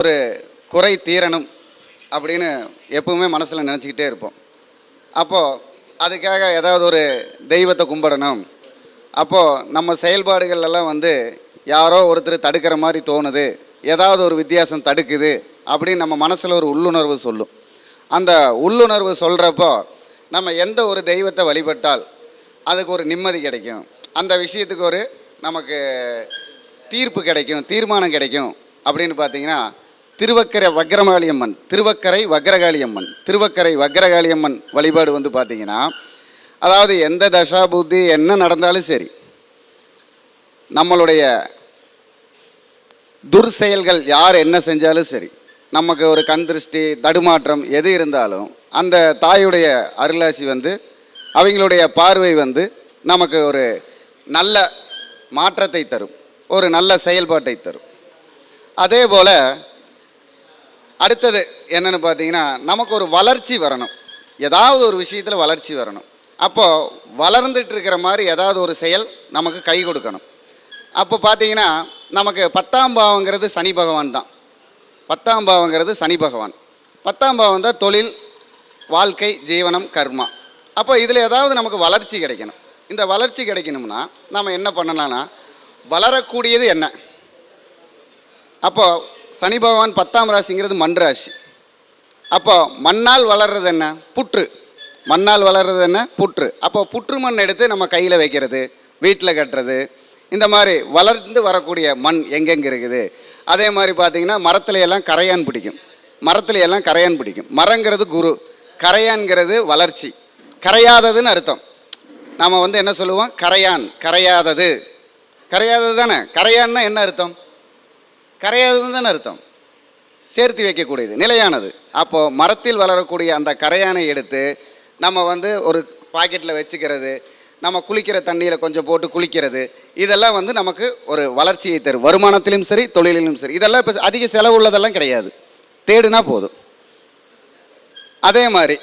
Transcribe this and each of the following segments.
ஒரு குறை தீரணும் அப்படின்னு எப்பவுமே மனசில் நினச்சிக்கிட்டே இருப்போம். அப்போது அதுக்காக ஏதாவது ஒரு தெய்வத்தை கும்பிடணும். அப்போது நம்ம செயல்பாடுகள் எல்லாம் யாரோ ஒருத்தர் தடுக்கிற மாதிரி தோணுது, ஏதாவது ஒரு வித்தியாசம் தடுக்குது அப்படின்னு நம்ம மனசில் ஒரு உள்ளுணர்வு சொல்லும். அந்த உள்ளுணர்வு சொல்கிறப்போ நம்ம எந்த ஒரு தெய்வத்தை வழிபட்டால் அதுக்கு ஒரு நிம்மதி கிடைக்கும், அந்த விஷயத்துக்கு ஒரு நமக்கு தீர்ப்பு கிடைக்கும், தீர்மானம் கிடைக்கும் அப்படின்னு பார்த்தீங்கன்னா திருவக்கரை வக்ரகாளியம்மன், திருவக்கரை வக்ரகாளியம்மன் வழிபாடு பார்த்தீங்கன்னா, அதாவது எந்த தசா புத்தி என்ன நடந்தாலும் சரி, நம்மளுடைய துர்செயல்கள் யார் என்ன செஞ்சாலும் சரி, நமக்கு ஒரு கண் திருஷ்டி தடுமாற்றம் எது இருந்தாலும் அந்த தாயுடைய அருளாசி அவங்களுடைய பார்வை நமக்கு ஒரு நல்ல மாற்றத்தை தரும், ஒரு நல்ல செயல்பாட்டை தரும். அதே போல் அடுத்தது என்னென்னு பார்த்தீங்கன்னா, நமக்கு ஒரு வளர்ச்சி வரணும், ஏதாவது ஒரு விஷயத்தில் வளர்ச்சி வரணும். அப்போது வளர்ந்துட்டு இருக்கிற மாதிரி ஏதாவது ஒரு செயல் நமக்கு கை கொடுக்கணும். அப்போ பார்த்தீங்கன்னா நமக்கு 10ஆம் பாவங்கிறது சனி பகவான் தான். 10ஆம் பாவங்கிறது சனி பகவான். 10ஆம் பாவம் தான் தொழில், வாழ்க்கை, ஜீவனம், கர்மா. அப்போ இதில் ஏதாவது நமக்கு வளர்ச்சி கிடைக்கணும். இந்த வளர்ச்சி கிடைக்கணும்னா நம்ம என்ன பண்ணலாம்னா, வளரக்கூடியது என்ன? அப்போது சனி பகவான் 10ஆம் ராசிங்கிறது மண் ராசி. அப்போ மண்ணால் வளர்றது என்ன? புற்று. மண்ணால் வளர்றது என்ன? புற்று. அப்போ புற்று மண் எடுத்து நம்ம கையில் வைக்கிறது, வீட்டில் கட்டுறது, இந்த மாதிரி வளர்ந்து வரக்கூடிய மண் எங்கெங்கே இருக்குது. அதே மாதிரி பார்த்திங்கன்னா மரத்துலையெல்லாம் கரையான் பிடிக்கும், மரங்கிறது குரு, கரையான்கிறது வளர்ச்சி, கரையாததுன்னு அர்த்தம். நாம் என்ன சொல்லுவோம்? கரையான், கரையாதது தானே. கரையான்னா என்ன அர்த்தம்? கரையாததுன்னு தானே அர்த்தம். சேர்த்து வைக்கக்கூடியது, நிலையானது. அப்போது மரத்தில் வளரக்கூடிய அந்த கரையானை எடுத்து நம்ம ஒரு பாக்கெட்டில் வச்சுக்கிறது, நம்ம குளிக்கிற தண்ணியில் கொஞ்சம் போட்டு குளிக்கிறது, இதெல்லாம் நமக்கு ஒரு வளர்ச்சியை தரும். வருமானத்திலும் சரி, தொழிலிலும் சரி. இதெல்லாம் இப்போ அதிக செலவு உள்ளதெல்லாம் கிடையாது, தேடுனா போதும். அதே மாதிரி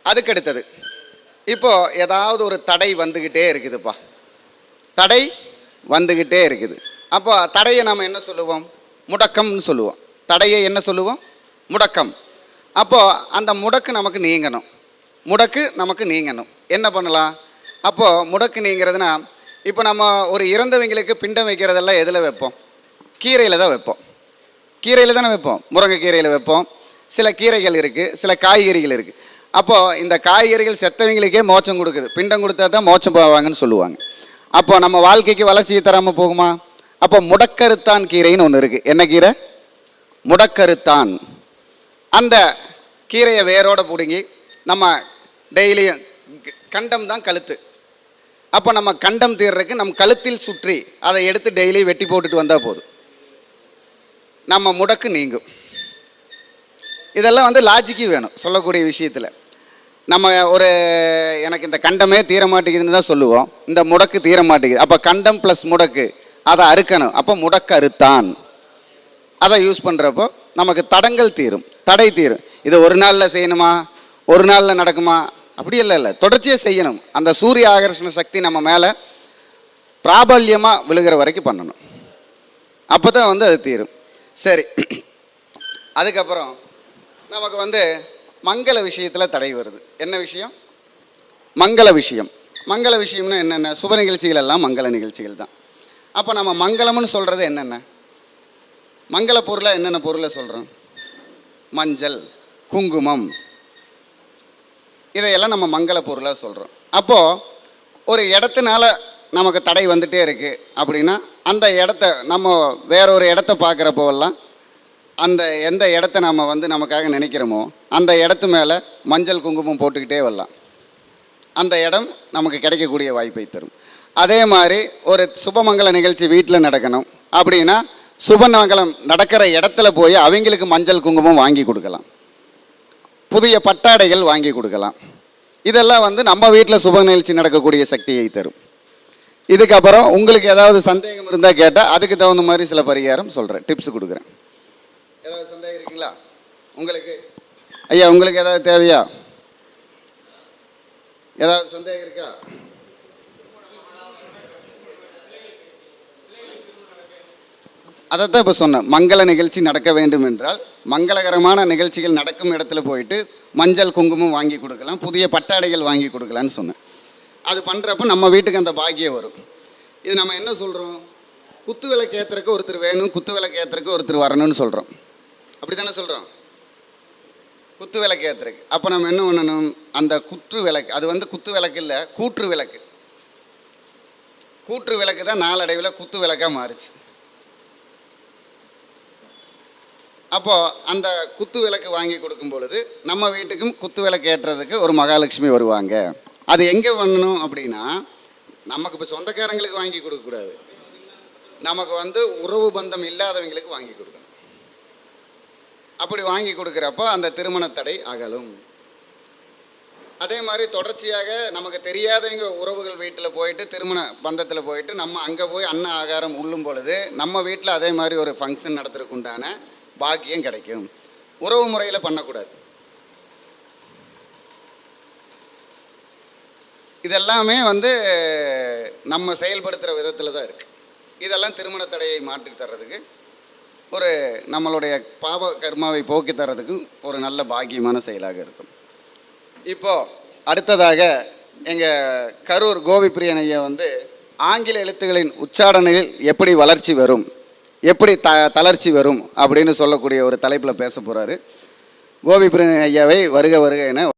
அதுக்கடுத்தது, இப்போது ஏதாவது ஒரு தடை வந்துக்கிட்டே இருக்குதுப்பா, தடை வந்துக்கிட்டே இருக்குது. அப்போ தடையை நம்ம என்ன சொல்லுவோம்? முடக்கம்னு சொல்லுவோம். தடையை என்ன சொல்லுவோம்? முடக்கம். அப்போது அந்த முடக்கு நமக்கு நீங்கணும். என்ன பண்ணலாம்? அப்போது முடக்கு நீங்கிறதுனா, இப்போ நம்ம ஒரு இறந்தவங்களுக்கு பிண்டம் வைக்கிறதெல்லாம் எதில் வைப்போம்? கீரையில் தான் வைப்போம். கீரையில் தானே வைப்போம். முருங்கைக்கீரையில் வைப்போம். சில கீரைகள் இருக்குது, சில காய்கறிகள் இருக்குது. அப்போது இந்த காய்கறிகள் செத்தவங்களுக்கே மோட்சம் கொடுக்குது, பிண்டம் கொடுத்தா தான் மோட்சம் போவாங்கன்னு சொல்லுவாங்க. அப்போ நம்ம வாழ்க்கைக்கு வளர்ச்சியை தராமல் போகுமா? அப்போ முடக்கருத்தான் கீரைன்னு ஒன்று இருக்குது. என்ன கீரை? முடக்கருத்தான். அந்த கீரையை வேரோடு பிடுங்கி நம்ம டெய்லியும், கண்டம் தான் கழுத்து, அப்போ நம்ம கண்டம் தீர்றதுக்கு நம்ம கழுத்தில் சுற்றி அதை எடுத்து டெய்லி வெட்டி போட்டுட்டு வந்தால் போதும், நம்ம முடக்கு நீங்கும். இதெல்லாம் லாஜிக்கு வேணும் சொல்லக்கூடிய விஷயத்தில். நம்ம எனக்கு இந்த கண்டமே தீர மாட்டேங்குதுன்னு தான் சொல்லுவோம், இந்த முடக்கு தீர மாட்டேங்குது. அப்போ கண்டம் ப்ளஸ் முடக்கு, அதை அறுக்கணும். அப்போ முடக்கு அறுத்தான், அதை யூஸ் பண்ணுறப்போ நமக்கு தடங்கள் தீரும், தடை தீரும். இது ஒரு நாளில் செய்யணுமா, ஒரு நாளில் நடக்குமா? அப்படி இல்லை, தொடர்ச்சியாக செய்யணும். அந்த சூரிய ஆகர்ஷண சக்தி நம்ம மேலே பிராபல்யமாக விழுகிற வரைக்கும் பண்ணணும். அப்போ தான் அது தீரும். சரி, அதுக்கப்புறம் நமக்கு மங்கள விஷயத்தில் தடை வருது. என்ன விஷயம்? மங்கள விஷயம். மங்கள விஷயம்னா என்னென்ன? சுப நிகழ்ச்சிகள் எல்லாம் மங்கள நிகழ்ச்சிகள் தான். அப்போ நம்ம மங்களம்னு சொல்கிறது என்னென்ன? மங்கள பொருளை என்னென்ன பொருளை சொல்கிறோம்? மஞ்சள், குங்குமம், இதையெல்லாம் நம்ம மங்கள பொருளாக சொல்கிறோம். அப்போது ஒரு இடத்துனால நமக்கு தடை வந்துகிட்டே இருக்குது அப்படின்னா, அந்த இடத்த நம்ம வேற ஒரு இடத்த பார்க்குறப்போவெல்லாம் அந்த எந்த இடத்த நம்ம நமக்காக நினைக்கிறோமோ அந்த இடத்து மேலே மஞ்சள் குங்குமம் போட்டுக்கிட்டே வரலாம், அந்த இடம் நமக்கு கிடைக்கக்கூடிய வாய்ப்பை தரும். அதே மாதிரி ஒரு சுபமங்கல நிகழ்ச்சி வீட்டில் நடக்கணும் அப்படின்னா, சுபமங்கலம் நடக்கிற இடத்துல போய் அவங்களுக்கு மஞ்சள் குங்குமம் வாங்கி கொடுக்கலாம், புதிய பட்டாடைகள் வாங்கி கொடுக்கலாம். இதெல்லாம் நம்ம வீட்டில் சுப நிகழ்ச்சி நடக்கக்கூடிய சக்தியை தரும். இதுக்கப்புறம் உங்களுக்கு ஏதாவது சந்தேகம் இருந்தால் கேட்டால் அதுக்கு தகுந்த மாதிரி சில பரிகாரம் சொல்கிறேன், டிப்ஸ் கொடுக்குறேன். ஏதாவது சந்தேகம் இருக்குங்களா உங்களுக்கு? ஐயா, உங்களுக்கு ஏதாவது தேவையா? ஏதாவது சந்தேகம் இருக்கா? அதைத்தான் இப்போ சொன்னேன். மங்கள நிகழ்ச்சி நடக்க வேண்டும் என்றால் மங்களகரமான நிகழ்ச்சிகள் நடக்கும் இடத்துல போயிட்டு மஞ்சள் குங்குமம் வாங்கி கொடுக்கலாம், புதிய பட்டாடைகள் வாங்கி கொடுக்கலான்னு சொன்னேன். அது பண்ணுறப்ப நம்ம வீட்டுக்கு அந்த பாக்கியம் வரும். இது நம்ம என்ன சொல்கிறோம்? குத்து விளக்கு ஏற்றுறக்கு ஒருத்தர் வேணும், குத்து விளக்கு ஏற்றுறக்கு ஒருத்தர் வரணும்னு சொல்கிறோம். அப்படி தானே சொல்கிறோம்? குத்து விளக்கு ஏற்றுறக்கு. அப்போ நம்ம என்ன பண்ணணும்? அந்த குற்று விளக்கு, அது வந்து குத்து விளக்கு இல்லை, கூற்று விளக்கு. கூற்று விளக்கு தான் நாளடைவில் குத்து விளக்காக மாறுச்சு. அப்போது அந்த குத்து விளக்கு வாங்கி கொடுக்கும் பொழுது நம்ம வீட்டுக்கும் குத்து விளக்கு ஏற்றுறதுக்கு ஒரு மகாலட்சுமி வருவாங்க. அது எங்கே பண்ணணும் அப்படின்னா, நமக்கு இப்போ சொந்தக்காரங்களுக்கு வாங்கி கொடுக்கக்கூடாது, நமக்கு வந்து உறவு பந்தம் இல்லாதவங்களுக்கு வாங்கி கொடுக்கணும். அப்படி வாங்கி கொடுக்குறப்போ அந்த திருமண தடை அகலும். அதே மாதிரி தொடர்ச்சியாக நமக்கு தெரியாதவங்க உறவுகள் வீட்டில் போயிட்டு திருமண பந்தத்தில் போயிட்டு நம்ம அங்கே போய் அன்ன ஆகாரம் உள்ளும் பொழுது நம்ம வீட்டில் அதே மாதிரி ஒரு ஃபங்க்ஷன் நடத்துறதுக்கு உண்டான பாக்கியம் கிடைக்கும். உறவு முறையில் பண்ணக்கூடாது. இதெல்லாமே வந்து நம்ம செயல்படுத்துகிற விதத்தில் தான் இருக்குது. இதெல்லாம் திருமண தடையை மாற்றி தர்றதுக்கு, ஒரு நம்மளுடைய பாவ கர்மாவை போக்கி தர்றதுக்கு ஒரு நல்ல பாக்கியமான செயலாக இருக்கும். இப்போது அடுத்ததாக எங்கள் கரூர் கோபிப்பிரியன் ஐயா வந்து ஆங்கில எழுத்துக்களின் உச்சாரணையில் எப்படி வளர்ச்சி வரும், எப்படி தளர்ச்சி வரும் அப்படின்னு சொல்லக்கூடிய ஒரு தலைப்பில் பேச போகிறாரு. கோபிப்பிரியன் ஐயாவை வருக வருக என